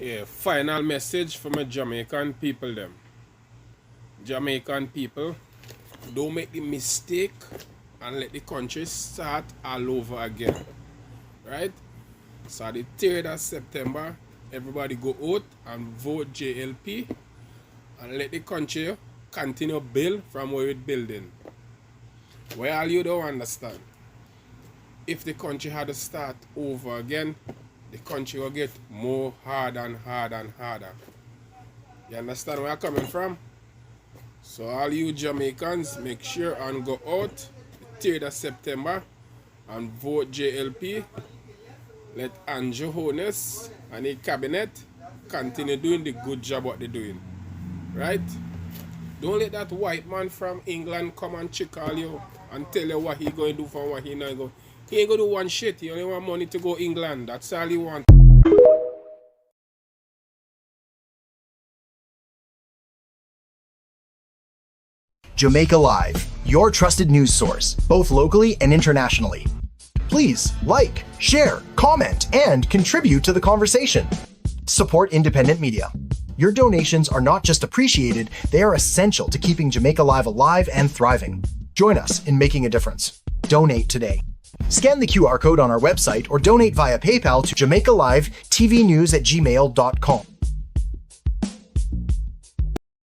Yeah, final message for my Jamaican people them. Jamaican people, don't make the mistake and let the country start all over again. Right? So the 3rd of September, everybody go out and vote JLP and let the country continue build from where it's building. Well, you don't understand. If the country had to start over again, the country will get more hard and hard and harder. You understand where I'm coming from? So all you Jamaicans, make sure and go out the 3rd of September and vote JLP. Let Andrew Honest and the cabinet continue doing the good job what they're doing. Right? Don't let that white man from England come and check all you and tell you what he going to do for what he not going. He ain't going to do one shit. He only want money to go England. That's all he want. Jamaica Live, your trusted news source, both locally and internationally. Please like, share, comment, and contribute to the conversation. Support independent media. Your donations are not just appreciated, they are essential to keeping Jamaica Live alive and thriving. Join us in making a difference. Donate today. Scan the QR code on our website or donate via PayPal to JamaicaLiveTVNews@gmail.com.